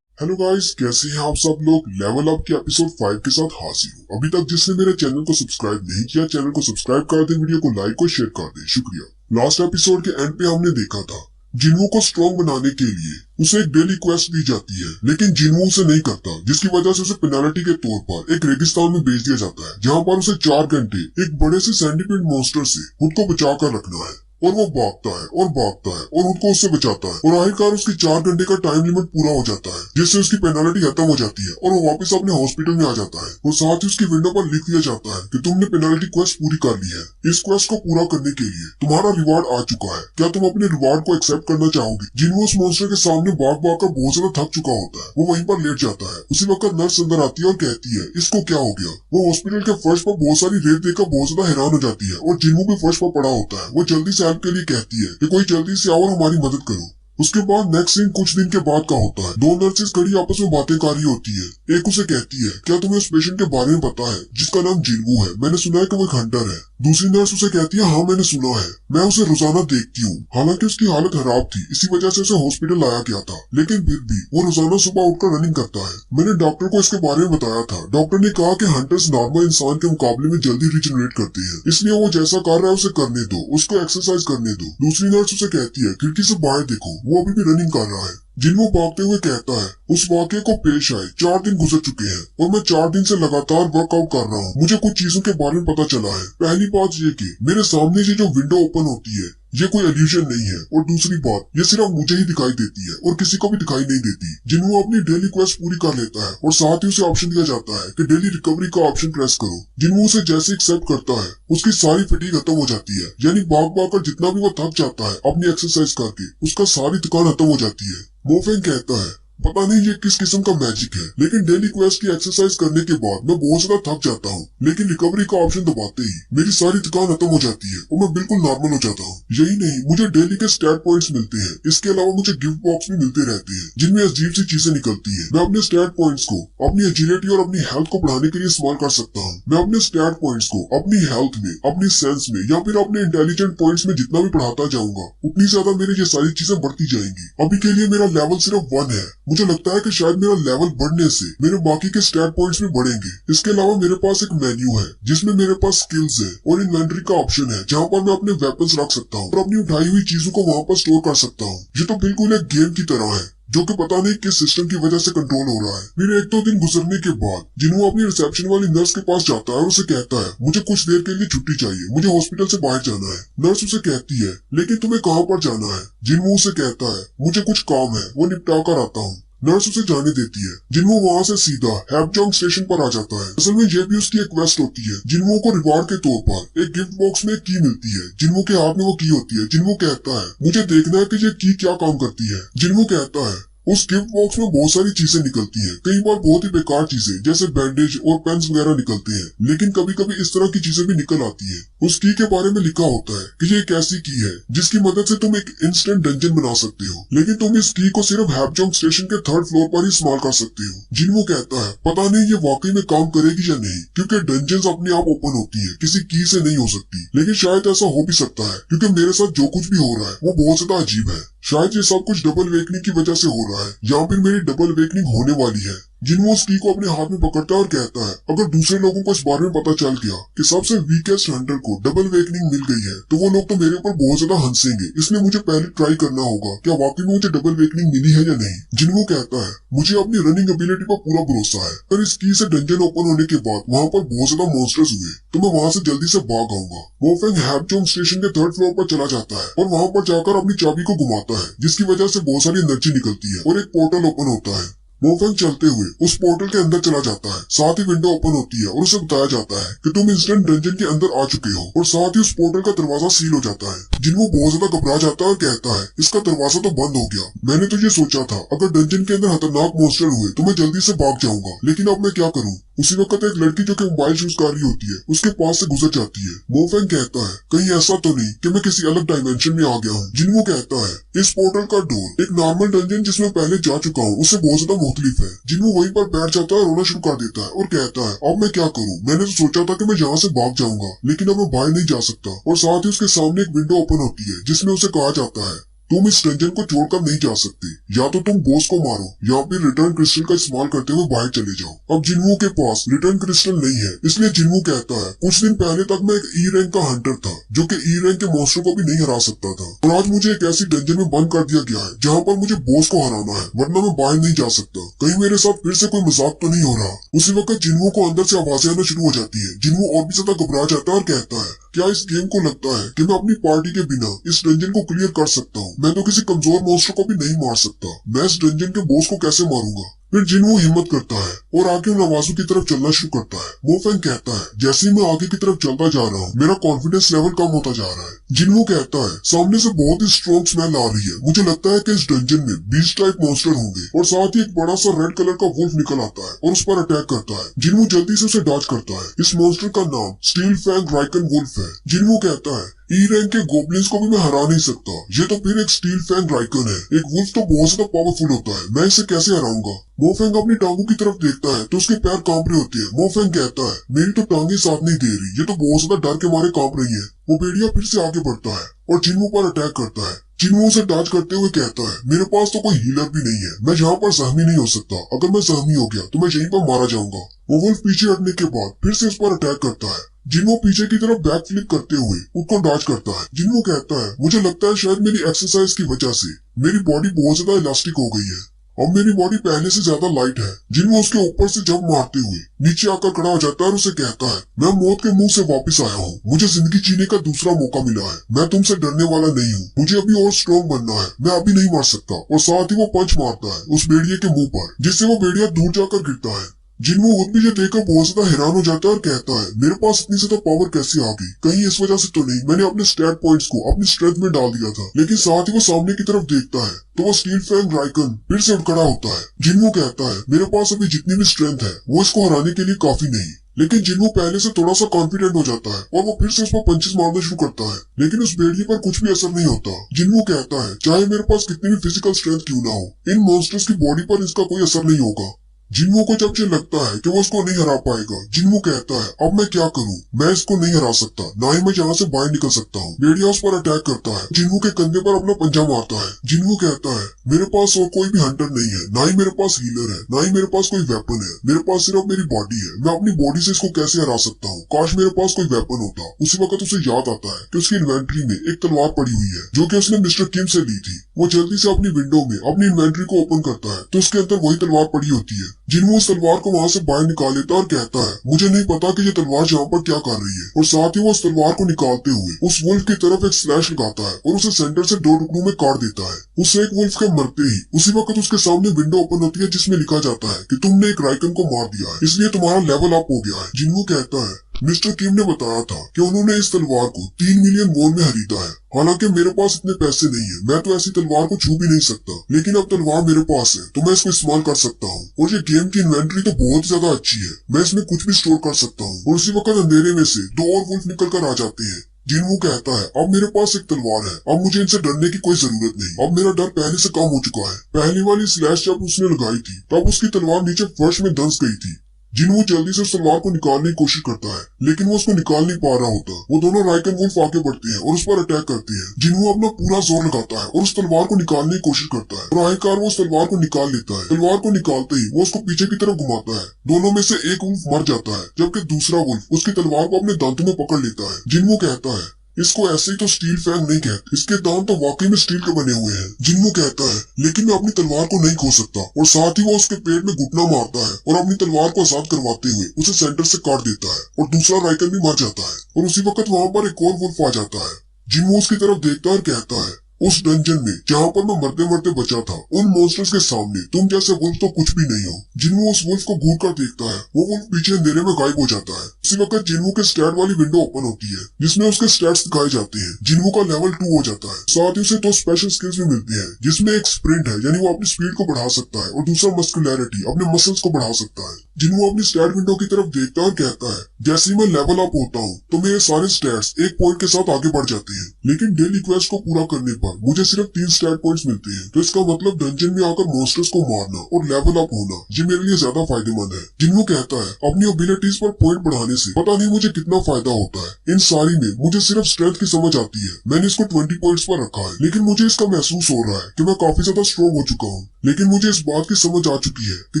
हेलो गाइस, कैसे हैं आप सब लोग। लेवल अप के एपिसोड 5 के साथ हाजिर हूँ। अभी तक जिसने मेरे चैनल को सब्सक्राइब नहीं किया, चैनल को सब्सक्राइब कर दें, वीडियो को लाइक और शेयर कर दें। शुक्रिया। लास्ट एपिसोड के एंड पे हमने देखा था जिन्मू को स्ट्रॉन्ग बनाने के लिए उसे एक डेली क्वेस्ट दी जाती है, लेकिन जिन्मू उसे नहीं करता, जिसकी वजह से उसे पेनाल्टी के तौर पर एक रेगिस्तान में भेज दिया जाता है, जहाँ पर उसे 4 घंटे एक बड़े से सेंटीपीड मॉन्स्टर से खुद को बचा कर रखना है। और वो भागता है और भागता है और खुद को उससे बचाता है और आखिरकार उसकी 4 घंटे का टाइम लिमिट पूरा हो जाता है, जिससे उसकी पेनाल्टी खत्म हो जाती है और वो वापस अपने हॉस्पिटल में आ जाता है। और साथ ही उसकी विंडो पर लिख दिया जाता है कि तुमने पेनाल्टी क्वेस्ट पूरी कर ली है। इस क्वेस्ट को पूरा करने के लिए तुम्हारा रिवार्ड आ चुका है, क्या तुम अपने रिवार्ड को एक्सेप्ट करना चाहोगे। जिन्होंने उस मॉन्स्टर के सामने भाग भाग कर बहुत ज्यादा थक चुका होता है, वो वहीं पर लेट जाता है। उसी वक्त नर्स अंदर आती है और कहती है, इसको क्या हो गया। वो हॉस्पिटल के फर्श पर बहुत सारी रेत देखकर बहुत ज्यादा हैरान हो जाती है और जिन्मू भी फर्श पर पड़ा होता है। वो जल्दी से हेल्प के लिए कहती है कि कोई जल्दी से आओ और हमारी मदद करो। उसके बाद नेक्स्ट सीन कुछ दिन के बाद का होता है। 2 नर्सेस खड़ी आपस में बातें कर रही होती है। एक उसे कहती है, क्या तुम्हें उस पेशेंट के बारे में पता है जिसका नाम जिन्मू है, मैंने सुना है कि वो एक हंटर है। दूसरी नर्स उसे कहती है, हाँ मैंने सुना है, मैं उसे रोजाना देखती हूँ। हालांकि उसकी हालत खराब थी, इसी वजह से उसे हॉस्पिटल लाया गया था, लेकिन फिर भी वो रोजाना सुबह उठकर रनिंग करता है। मैंने डॉक्टर को इसके बारे में बताया था। डॉक्टर ने कहा कि हंटर्स नॉर्मल इंसान के मुकाबले में जल्दी रिजनरेट करते हैं, इसलिए वो जैसा कर रहा है उसे करने दो, उसको एक्सरसाइज करने दो। दूसरी नर्स उसे कहती है, खिड़की से बाहर देखो, वो अभी भी रनिंग कर रहा है। जिन्मू भागते हुए कहता है, उस वाकये को पेश आए 4 दिन गुजर चुके हैं और मैं 4 दिन से लगातार वर्कआउट कर रहा हूँ। मुझे कुछ चीजों के बारे में पता चला है। पहली बात ये कि मेरे सामने ये जो विंडो ओपन होती है ये कोई इल्यूजन नहीं है, और दूसरी बात ये सिर्फ मुझे ही दिखाई देती है और किसी को भी दिखाई नहीं देती। जिन्मू अपनी डेली क्वेस्ट पूरी कर लेता है और साथ ही उसे ऑप्शन दिया जाता है कि डेली रिकवरी का ऑप्शन प्रेस करो। जिन्मू उसे जैसे एक्सेप्ट करता है उसकी सारी फटीग खत्म हो जाती है, यानी भाग भाग कर जितना भी वो थक जाता है अपनी एक्सरसाइज करके उसका सारी थकान खत्म हो जाती है। मोफेंग कहता है, पता नहीं ये किस किस्म का मैजिक है, लेकिन डेली क्वेस्ट की एक्सरसाइज करने के बाद मैं बहुत ज्यादा थक जाता हूँ, लेकिन रिकवरी का ऑप्शन दबाते ही मेरी सारी थकान खत्म हो जाती है और मैं बिल्कुल नॉर्मल हो जाता हूँ। यही नहीं, मुझे डेली के स्टैट पॉइंट्स मिलते हैं। इसके अलावा मुझे गिफ्ट बॉक्स भी मिलते रहते हैं, जिनमें अजीब सी चीजें निकलती है। मैं अपने स्टैट पॉइंट्स को अपनी एजिलिटी और अपनी हेल्थ को बढ़ाने के लिए इस्तेमाल कर सकता हूँ। मैं अपने स्टैट पॉइंट्स को अपनी हेल्थ में, अपनी सेंस में या फिर अपने इंटेलिजेंट पॉइंट्स में जितना भी बढ़ाता जाऊंगा, उतनी ज्यादा मेरी ये सारी चीजें बढ़ती जाएंगी। अभी के लिए मेरा लेवल सिर्फ 1 है। मुझे लगता है कि शायद मेरा लेवल बढ़ने से मेरे बाकी के स्टैट पॉइंट्स भी बढ़ेंगे। इसके अलावा मेरे पास एक मेन्यू है जिसमें मेरे पास स्किल्स है और इन्वेंटरी का ऑप्शन है, जहाँ पर मैं अपने वेपन्स रख सकता हूँ और अपनी उठाई हुई चीजों को वहाँ पर स्टोर कर सकता हूँ। ये तो बिल्कुल एक गेम की तरह है, जो कि पता नहीं किस सिस्टम की वजह से कंट्रोल हो रहा है। फिर 1-2 दिन गुजरने के बाद जिन्हों अपनी रिसेप्शन वाली नर्स के पास जाता है और उसे कहता है, मुझे कुछ देर के लिए छुट्टी चाहिए, मुझे हॉस्पिटल से बाहर जाना है। नर्स उसे कहती है, लेकिन तुम्हें कहाँ पर जाना है। जिन्हों उसे कहता है, मुझे कुछ काम है, वो निपटा कर आता हूँ। नर्स उसे जाने देती है। जिन्मू वहाँ से सीधा हैपजोंग स्टेशन पर आ जाता है। असल में ये भी उसकी एक क्वेस्ट होती है। जिन्मू को रिवार्ड के तौर पर एक गिफ्ट बॉक्स में एक की मिलती है। जिन्मू के हाथ में वो की होती है। जिन्मू कहता है, मुझे देखना है कि ये की क्या काम करती है। जिन्मू कहता है, उस गिफ्ट बॉक्स में बहुत सारी चीजें निकलती हैं, कई बार बहुत ही बेकार चीजें जैसे बैंडेज और पेन्स वगैरह निकलते हैं, लेकिन कभी कभी इस तरह की चीजें भी निकल आती है। उस की के बारे में लिखा होता है कि ये एक ऐसी की है जिसकी मदद से तुम एक इंस्टेंट डंजन बना सकते हो, लेकिन तुम इस की को सिर्फ हैपजॉन्ग स्टेशन के 3rd फ्लोर पर ही इस्तेमाल कर सकते हो। जिन्वो कहता है पता नहीं ये वाकई में काम करेगी या नहीं, क्योंकि डंजन अपने आप ओपन होती है, किसी की से नहीं हो सकती, लेकिन शायद ऐसा हो भी सकता है क्योंकि मेरे साथ जो कुछ भी हो रहा है वो बहुत ज्यादा अजीब है। शायद ये सब कुछ डबल वेकनिंग की वजह से हो रहा है, या फिर मेरी डबल वेकनिंग होने वाली है। जिन्वो उस की को अपने हाथ में पकड़ता है और कहता है अगर दूसरे लोगों को इस बारे में पता चल गया कि सबसे वीकेस्ट हंटर को डबल वेकनिंग मिल गई है तो वो लोग तो मेरे ऊपर बहुत ज्यादा हंसेंगे, इसलिए मुझे पहले ट्राई करना होगा क्या वाकई में मुझे डबल वेकनिंग मिली है या नहीं। जिन्वो कहता है मुझे अपनी रनिंग एबिलिटी पर पूरा भरोसा है, पर इस की से डंजन ओपन होने के बाद वहाँ पर बहुत ज्यादा मॉन्स्टर्स हुए तो मैं वहाँ से जल्दी से भाग आऊंगा। मोफेंग हैपजॉन्ग स्टेशन के 3rd फ्लोर पर चला जाता है और वहाँ पर जाकर अपनी चाबी को घुमाता है, जिसकी वजह से बहुत सारी एनर्जी निकलती है और एक पोर्टल ओपन होता है। मोफेंग चलते हुए उस पोर्टल के अंदर चला जाता है, साथ ही विंडो ओपन होती है और उसे बताया जाता है कि तुम इंस्टेंट डंजन के अंदर आ चुके हो, और साथ ही उस पोर्टल का दरवाजा सील हो जाता है। जिन्वो बहुत ज्यादा घबरा जाता है और कहता है इसका दरवाजा तो बंद हो गया, मैंने तो ये सोचा था अगर डंजन के अंदर खतरनाक मॉन्स्टर हुए तो मैं जल्दी से भाग जाऊंगा, लेकिन अब मैं क्या करूँ। उसी वक्त एक लड़की जो कि मोबाइल यूज कर रही होती है उसके पास से गुजर जाती है। मोफेंग कहता है कहीं ऐसा तो नहीं कि मैं किसी अलग डायमेंशन में आ गया हूँ। जिन्वो कहता है इस पोर्टल का डोर एक नॉर्मल डंजन जिसमें पहले जा चुका हूँ उससे बहुत ज्यादा मुख्तलिफ है। जिन्वो वहीं पर बैठ जाता है और रोना शुरू कर देता है और कहता है अब मैं क्या करूँ, मैंने तो सोचा था कि मैं यहाँ से भाग जाऊंगा, लेकिन अब मैं बाहर नहीं जा सकता। और साथ ही उसके सामने एक विंडो ओपन होती है जिसमें उसे कहा जाता है तुम इस डंजन को छोड़कर नहीं जा सकते, या तो तुम बॉस को मारो या फिर रिटर्न क्रिस्टल का इस्तेमाल करते हुए बाहर चले जाओ। अब जिन्वो के पास रिटर्न क्रिस्टल नहीं है, इसलिए जिन्वो कहता है कुछ दिन पहले तक मैं एक ई रैंक का हंटर था जो कि ई रैंक के मॉन्स्टर को भी नहीं हरा सकता था, और आज मुझे एक ऐसी डंजन में बंद कर दिया गया है जहाँ पर मुझे बॉस को हराना है, वरना मैं बाहर नहीं जा सकता। कहीं मेरे साथ फिर से कोई मजाक तो नहीं हो रहा। उसी वक्त जिन्वो को अंदर से आवाजें आना शुरू हो जाती है। जिन्वो और भी ज्यादा घबरा जाता है और कहता है क्या इस गेम को लगता है कि मैं अपनी पार्टी के बिना इस डंजन को क्लियर कर सकता हूँ? मैं तो किसी कमजोर मॉन्स्टर को भी नहीं मार सकता, मैं इस डंजन के बॉस को कैसे मारूंगा। फिर जिन्वो हिम्मत करता है और आगे उन आवाजों की तरफ चलना शुरू करता है। मोफेंग कहता है जैसे ही मैं आगे की तरफ चलता जा रहा हूँ मेरा कॉन्फिडेंस लेवल कम होता जा रहा है। जिन्वो कहता है सामने से बहुत ही स्ट्रॉन्ग स्मेल आ रही है, मुझे लगता है कि इस डंजन में बीस्ट टाइप मॉन्स्टर होंगे, और साथ ही एक बड़ा सा रेड कलर का वुल्फ निकल आता है और उस पर अटैक करता है। जिन्वो जल्दी से उसे डॉज करता है। इस मॉन्स्टर का नाम स्टील फैंग राइकन वुल्फ है। जिन्वो कहता है ई रैंक के गोब्लिन्स को भी मैं हरा नहीं सकता, ये तो फिर एक स्टील फैंग राइकन है, एक वुल्फ तो बहुत ज्यादा पावरफुल होता है, मैं इसे कैसे हराऊंगा। मोफेंग अपनी टांगों की तरफ देखता है तो उसके पैर कांप रहे होते हैं। मोफेंग कहता है मेरी तो टांगे साथ नहीं दे रही, ये तो बहुत ज्यादा डर के मारे कांप रही है। वो भेड़िया फिर से आगे बढ़ता है और जिन्वो पर अटैक करता है। जिन्वो उसे डॉज करते हुए कहता है मेरे पास तो कोई हीलर भी नहीं है, मैं यहाँ पर जख्मी नहीं हो सकता, अगर मैं जख्मी हो गया तो मैं यहीं पर मारा जाऊंगा। वो वुल्फ पीछे हटने के बाद फिर से उस पर अटैक करता है। जिन्वो पीछे की तरफ बैक फ्लिप करते हुए उसको डॉज करता है। जिन्वो कहता है मुझे लगता है शायद मेरी एक्सरसाइज की वजह से मेरी बॉडी बहुत ज्यादा इलास्टिक हो गई है, अब मेरी बॉडी पहले से ज्यादा लाइट है। जिन्वो उसके ऊपर से जंप मारते हुए नीचे आकर खड़ा हो जाता है और उसे कहता है मैं मौत के मुंह से वापस आया हूँ, मुझे जिंदगी जीने का दूसरा मौका मिला है, मैं तुमसे डरने वाला नहीं हूँ, मुझे अभी और स्ट्रॉन्ग बनना है, मैं अभी नहीं मार सकता। और साथ ही वो पंच मारता है उस भेड़िए के मुंह पर, जिससे वो भेड़िया दूर जाकर गिरता है। जिन्वो खुद भी ये देखकर बहुत ज्यादा हैरान हो जाता है और कहता है मेरे पास इतनी ज्यादा पावर कैसे आ गई, कहीं इस वजह से तो नहीं मैंने अपने स्टैट पॉइंट्स को अपनी स्ट्रेंथ में डाल दिया था। लेकिन साथ ही वो सामने की तरफ देखता है तो वो स्टील फैंग राइकन फिर से उठ खड़ा होता है। जिन्वो कहता है मेरे पास अभी जितनी भी स्ट्रेंथ है वो इसको हराने के लिए काफी नहीं, लेकिन जिन्वो पहले से थोड़ा सा कॉन्फिडेंट हो जाता है और वो फिर से उस पर पंचेस मारना शुरू करता है, लेकिन उस भेड़िए पर कुछ भी असर नहीं होता। जिन्वो कहता है चाहे मेरे पास कितनी भी फिजिकल स्ट्रेंथ क्यों ना हो, इन मॉन्स्टर्स की बॉडी पर इसका कोई असर नहीं होगा। जिन्वो को जब ये लगता है कि वो इसको नहीं हरा पाएगा, जिन्वो कहता है अब मैं क्या करूं, मैं इसको नहीं हरा सकता, ना ही मैं यहाँ से बाहर निकल सकता हूँ। भेड़िया उस पर अटैक करता है, जिन्वो के कंधे पर अपना पंजा मारता है। जिन्वो कहता है मेरे पास और कोई भी हंटर नहीं है, ना ही मेरे पास हीलर है, ना ही मेरे पास कोई वेपन है, मेरे पास सिर्फ मेरी बॉडी है, मैं अपनी बॉडी से इसको कैसे हरा सकता हूँ, काश मेरे पास कोई वेपन होता। उसी वक्त उसे याद आता है कि उसकी इन्वेंट्री में एक तलवार पड़ी हुई है जो कि उसने मिस्टर किम से ली थी। वो जल्दी से अपनी विंडो में अपनी इन्वेंट्री को ओपन करता है तो उसके अंदर वही तलवार पड़ी होती है। जिन्वो उस तलवार को वहाँ से बाहर निकाल लेता है और कहता है मुझे नहीं पता कि ये तलवार यहाँ पर क्या कर रही है, और साथ ही वो उस तलवार को निकालते हुए उस वुल्फ की तरफ एक स्लैश लगाता है और उसे सेंटर से 2 टुकड़ों में काट देता है। उस एक वुल्फ के मरते ही उसी वक्त उसके सामने विंडो ओपन होती है जिसमें लिखा जाता है कि तुमने एक राइकन को मार दिया है, इसलिए तुम्हारा लेवल अप हो गया है। जिन्हों कहता है मिस्टर किम ने बताया था कि उन्होंने इस तलवार को 3 मिलियन वॉन में खरीदा है। हालांकि मेरे पास इतने पैसे नहीं है, मैं तो ऐसी तलवार को छू भी नहीं सकता, लेकिन अब तलवार मेरे पास है तो मैं इसको इस्तेमाल कर सकता हूँ। और ये गेम की इन्वेंटरी तो बहुत ज्यादा अच्छी है, मैं इसमें कुछ भी स्टोर कर सकता हूँ। और उसी वक्त अंधेरे में से 2 और वुल्फ निकल कर आ जाते हैं। जिनवू कहता है अब मेरे पास एक तलवार है, अब मुझे इनसे डरने की कोई जरूरत नहीं, अब मेरा डर पहले से कम हो चुका है। पहली वाली स्लैश जब उसने लगाई थी तब उसकी तलवार नीचे फर्श में धंस गई थी। जिनवू जल्दी से उस तलवार को निकालने की कोशिश करता है, लेकिन वो उसको निकाल नहीं पा रहा होता। वो दोनों राइकन वुल्फ आगे बढ़ते हैं और उस पर अटैक करते हैं। जिनवू अपना पूरा जोर लगाता है और उस तलवार को निकालने की कोशिश करता है और आखिरकार वो उस तलवार को निकाल लेता है। तलवार को निकालते ही वो उसको पीछे की तरफ घुमाता है। दोनों में से एक वुल्फ मर जाता है, जबकि दूसरा वुल्फ उसकी तलवार को अपने दांतों में पकड़ लेता है। जिनवू कहता है इसको ऐसे ही तो स्टील फैंग नहीं कहते, इसके दांत तो वाकई में स्टील के बने हुए हैं। जिनवू कहता है लेकिन मैं अपनी तलवार को नहीं खो सकता, और साथ ही वो उसके पेट में घुटना मारता है और अपनी तलवार को आजाद करवाते हुए उसे सेंटर से काट देता है और दूसरा राइकन भी मर जाता है। और उसी वक्त वहां पर एक और वुल्फ आ जाता है। जिनवू उसकी तरफ देखता है और कहता है उस डंजन में जहाँ पर मैं मरते मरते बचा था, उन मॉन्स्टर्स के सामने तुम जैसे वुल्फ तो कुछ भी नहीं हो। जिनवू उस वुल्फ को घूर कर देखता है, वो वुल्फ पीछे अंधेरे में गायब हो जाता है। उसी वक्त जिनवू के स्टैट वाली विंडो ओपन होती है जिसमें उसके स्टैट्स दिखाए जाते हैं। जिनवू का लेवल 2 हो जाता है। साथ ही उसे 2 स्पेशल स्किल्स भी मिलती हैं, जिसमें एक स्प्रिंट है यानी वो अपनी स्पीड को बढ़ा सकता है, और दूसरा मस्कुलैरिटी अपने मसल्स को बढ़ा सकता है। जिनवू अपनी स्टैट विंडो की तरफ देखता है और कहता है जैसे ही मैं लेवल अप होता हूँ तो मेरे सारे स्टैट्स एक पॉइंट के साथ आगे बढ़ जाते हैं, लेकिन डेली क्वेस्ट को पूरा करने पर मुझे सिर्फ 3 स्टैट पॉइंट्स मिलते हैं। तो इसका मतलब डंजन में आकर मॉन्स्टर्स को मारना और लेवल अप होना ये मेरे लिए ज्यादा फायदेमंद है। जिनवू कहता है अपनी एबिलिटीज पर पॉइंट बढ़ाने से पता नहीं मुझे कितना फायदा होता है। इन सारी में मुझे सिर्फ स्ट्रेंथ की समझ आती है। मैंने इसको 20 पॉइंट्स पर रखा है, लेकिन मुझे इसका महसूस हो रहा है कि मैं काफी ज्यादा स्ट्रॉन्ग हो चुका हूँ। लेकिन मुझे इस बात की समझ आ चुकी है कि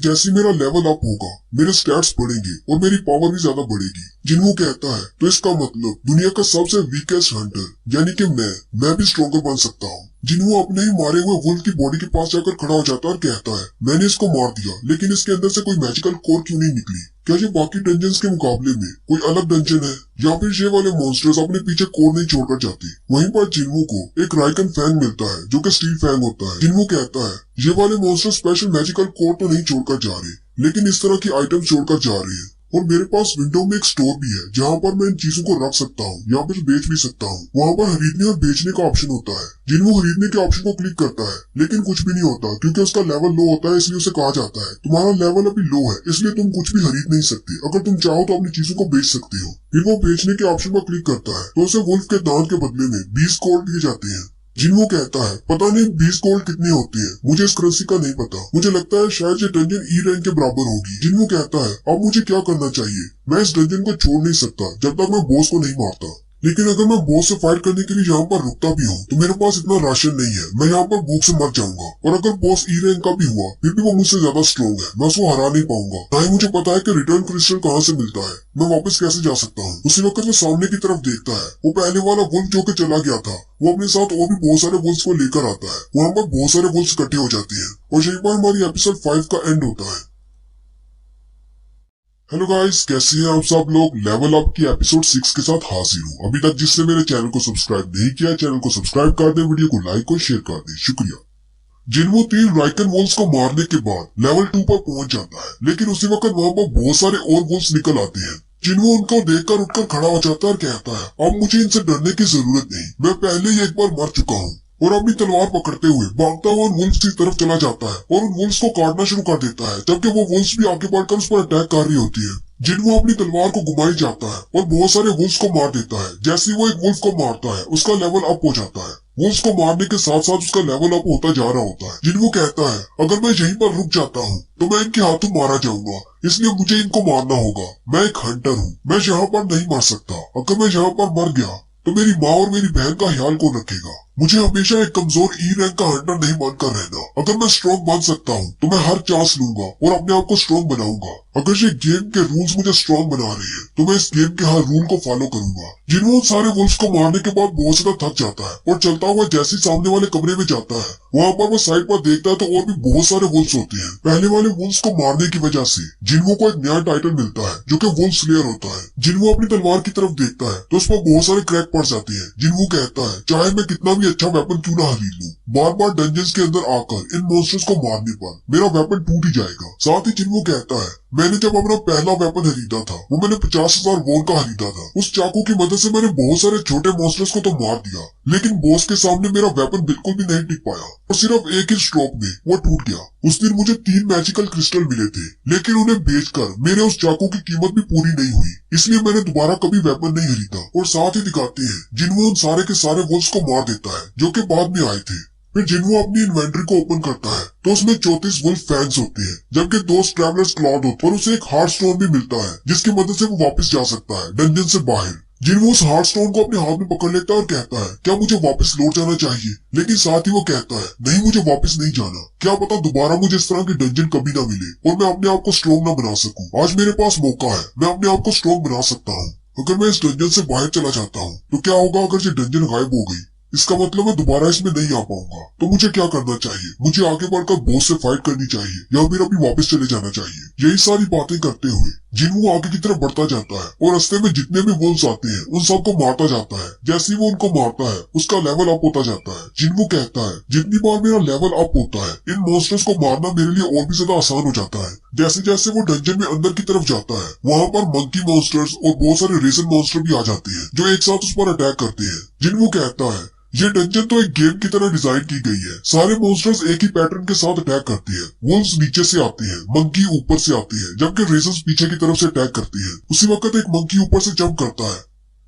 जैसे मेरा लेवल अप होगा मेरे स्टैट्स बढ़ेंगे और मेरी पावर भी ज्यादा बढ़ेगी। जिनवू कहता है तो इसका मतलब दुनिया का सबसे वीकेस्ट हंटर यानी कि मैं भी स्ट्रॉन्गर बन सकता हूँ। जिनवू अपने ही मारे हुए वुल्फ की बॉडी के पास जाकर खड़ा हो जाता है और कहता है मैंने इसको मार दिया, लेकिन इसके अंदर से कोई मैजिकल कोर क्यों नहीं निकली? क्या ये बाकी डंजन्स के मुकाबले में कोई अलग डंजन है, या फिर ये वाले मॉन्स्टर्स अपने पीछे कोर नहीं छोड़कर जाते? वहीं पर जिनवू को एक राइकन फैंग मिलता है जो कि स्टील फैंग होता है। जिनवू कहता है ये वाले मॉन्स्टर स्पेशल मैजिकल कोर तो नहीं छोड़कर जा रहे, लेकिन इस तरह की आइटम छोड़कर जा रहे हैं। और मेरे पास विंडो में एक स्टोर भी है जहाँ पर मैं इन चीजों को रख सकता हूँ या फिर बेच भी सकता हूँ। वहाँ पर खरीदने और बेचने का ऑप्शन होता है। जिनवू खरीदने के ऑप्शन को क्लिक करता है, लेकिन कुछ भी नहीं होता क्योंकि उसका लेवल लो होता है, इसलिए उसे कहा जाता है तुम्हारा लेवल अभी लो है, इसलिए तुम कुछ भी खरीद नहीं सकते। अगर तुम चाहो तो अपनी चीजों को बेच सकते हो। फिर वो बेचने के ऑप्शन पर क्लिक करता है तो उसे वुल्फ के दांत के बदले में 20 गोल्ड दिए जाते हैं। जिनवू कहता है पता नहीं 20 गोल्ड कितने होते हैं, मुझे इस करेंसी का नहीं पता, मुझे लगता है शायद ये डंजन ई रैंक के बराबर होगी। जिनवू कहता है अब मुझे क्या करना चाहिए? मैं इस डंजन को छोड़ नहीं सकता जब तक मैं बॉस को नहीं मारता, लेकिन अगर मैं बॉस से फाइट करने के लिए यहाँ पर रुकता भी हूँ तो मेरे पास इतना राशन नहीं है, मैं यहाँ पर भूख से मर जाऊंगा। और अगर बॉस ई रैंक का भी हुआ फिर भी वो मुझसे ज्यादा स्ट्रॉन्ग है, मैं उसको हरा नहीं पाऊंगा। ना ही मुझे पता है कि रिटर्न क्रिस्टल कहाँ से मिलता है, मैं वापस कैसे जा सकता हूँ। उसी वक्त वो सामने की तरफ देखता है, वो पहले वाला वुल्फ जो कि चला गया था वो अपने साथ और भी बहुत सारे वुल्फ्स को लेकर आता है। वहाँ पर बहुत सारे वुल्फ्स इकट्ठे हो जाते हैं और यहीं पर हमारी एपिसोड 5 का एंड होता है। हेलो गाइस, कैसे हैं आप सब लोग? लेवल अप की एपिसोड 6 के साथ हाजिर हूँ। अभी तक जिसने मेरे चैनल को सब्सक्राइब नहीं किया, चैनल को सब्सक्राइब कर दे, वीडियो को लाइक और शेयर कर दे, शुक्रिया। जिनवू 3 राइकन वुल्फ्स को मारने के बाद लेवल 2 पर पहुंच जाता है, लेकिन उसी वक्त वहाँ पर बहुत सारे और वुल्फ्स निकल आते हैं। जिनवू उनको देखकर उठकर खड़ा हो जाता है और कहता है अब मुझे इनसे डरने की जरूरत नहीं, मैं पहले ही एक बार मर चुका हूँ। और अपनी तलवार पकड़ते हुए भागता हुआ उन वुल्फ्स की तरफ चला जाता है और उन वुल्फ्स को काटना शुरू कर देता है, जबकि वो वुल्फ्स भी आगे बढ़कर उस पर अटैक कर रही होती है। जिनवू अपनी तलवार को घुमाई जाता है और बहुत सारे वुल्फ्स को मार देता है। जैसे ही वो एक वुल्फ को मारता है उसका लेवल अप हो जाता है। वुल्फ्स को मारने के साथ साथ उसका लेवल अप होता जा रहा होता है। जिनवू कहता है अगर मैं यहीं पर रुक जाता हूँ तो मैं इनके हाथों मारा जाऊंगा, इसलिए मुझे इनको मारना होगा। मैं एक हंटर हूँ, मैं यहाँ पर नहीं मर सकता। अगर मैं यहाँ पर मर गया तो मेरी माँ और मेरी बहन का ख्याल कौन रखेगा? मुझे हमेशा एक कमजोर ई रैंक का हंटर नहीं मानकर रहना। अगर मैं स्ट्रॉन्ग बन सकता हूँ तो मैं हर चांस लूंगा और अपने आप को स्ट्रॉन्ग बनाऊंगा। अगर ये गेम के रूल्स मुझे स्ट्रॉन्ग बना रहे हैं तो मैं इस गेम के हर रूल को फॉलो करूंगा। जिनवू सारे वुल्फ्स को मारने के बाद बहुत ज्यादा थक जाता है और चलता हुआ जैसे सामने वाले कमरे में जाता है, वहाँ पर वो साइड पर देखता है तो और भी बहुत सारे वुल्फ्स होते हैं। पहले वाले वुल्फ्स को मारने की वजह से जिनवू को एक नया टाइटल मिलता है जो कि वुल्फ स्लेयर होता है। जिनवू अपनी तलवार की तरफ देखता है तो उस पर बहुत सारे क्रैक पड़ जाते हैं। जिनवू कहता है चाहे मैं कितना भी कोई अच्छा वेपन क्यों ना खरीद लूं। बार बार डंजन्स के अंदर आकर इन मॉन्स्टर्स को मारने पर मेरा वेपन टूट ही जाएगा। साथ ही जिन्वो कहता है, मैंने जब अपना पहला वेपन खरीदा था वो मैंने 50,000 वॉन का खरीदा था। उस चाकू की मदद से मैंने बहुत सारे छोटे मॉन्स्टर्स को तो मार दिया, लेकिन बॉस के सामने मेरा वेपन बिल्कुल भी नहीं टिक पाया और सिर्फ एक ही स्ट्रोक में वो टूट गया। उस दिन मुझे 3 मैजिकल क्रिस्टल मिले थे, लेकिन उन्हें बेचकर मेरे उस चाकू की कीमत भी पूरी नहीं हुई, इसलिए मैंने दोबारा कभी वेपन नहीं खरीदा। और साथ ही दिखाते हैं जिन्वो उन सारे के सारे वुल्फ्स को मार देता है जो कि बाद में आए थे। फिर जिन्वो अपनी इन्वेंटरी को ओपन करता है तो उसमें 34 वुल्फ फैंग्स होते हैं, जबकि 2 ट्रैवलर्स क्लॉड होते हैं और उसे एक हार्ट स्टोन भी मिलता है जिसकी मदद से वो वापस जा सकता है डंजन से बाहर। जिन्वो उस हार्ट स्टोन को अपने हाथ में पकड़ लेता है और कहता है, क्या मुझे वापस लौट जाना चाहिए? लेकिन साथ ही वो कहता है, नहीं, मुझे वापस नहीं जाना। क्या पता दोबारा मुझे इस तरह की डंजन कभी ना मिले और मैं अपने आप को स्ट्रॉन्ग ना बना सकूं। आज मेरे पास मौका है, मैं अपने आप को स्ट्रॉन्ग बना सकता हूँ। अगर मैं इस डंजन से बाहर चला जाता हूँ तो क्या होगा अगर ये डंजन गायब हो गई? इसका मतलब मैं दोबारा इसमें नहीं आ पाऊंगा। तो मुझे क्या करना चाहिए? मुझे आगे बढ़कर बॉस से फाइट करनी चाहिए या फिर अभी वापस चले जाना चाहिए? यही सारी बातें करते हुए जिन्वो आगे की तरफ बढ़ता जाता है और रास्ते में जितने भी वुल्फ्स आते हैं उन सबको मारता जाता है। जैसे ही वो उनको मारता है उसका लेवल अप होता जाता है। जिन्वो कहता है, जितनी बार मेरा लेवल अप होता है इन मॉन्स्टर्स को मारना मेरे लिए और भी ज्यादा आसान हो जाता है। जैसे जैसे वो डंजन में अंदर की तरफ जाता है वहाँ पर मंकी मॉन्स्टर्स और बहुत सारे रेजन मॉन्स्टर भी आ जाते हैं जो एक साथ उस पर अटैक करते हैं। जिन्वो कहता है, ये डंजन तो एक गेम की तरह डिजाइन की गई है। सारे मॉन्स्टर्स एक ही पैटर्न के साथ अटैक करते हैं। वुल्फ्स नीचे से आते हैं, मंकी ऊपर से आते हैं, जबकि रेजर्स पीछे की तरफ से अटैक करते हैं। उसी वक्त एक मंकी ऊपर से जंप करता है।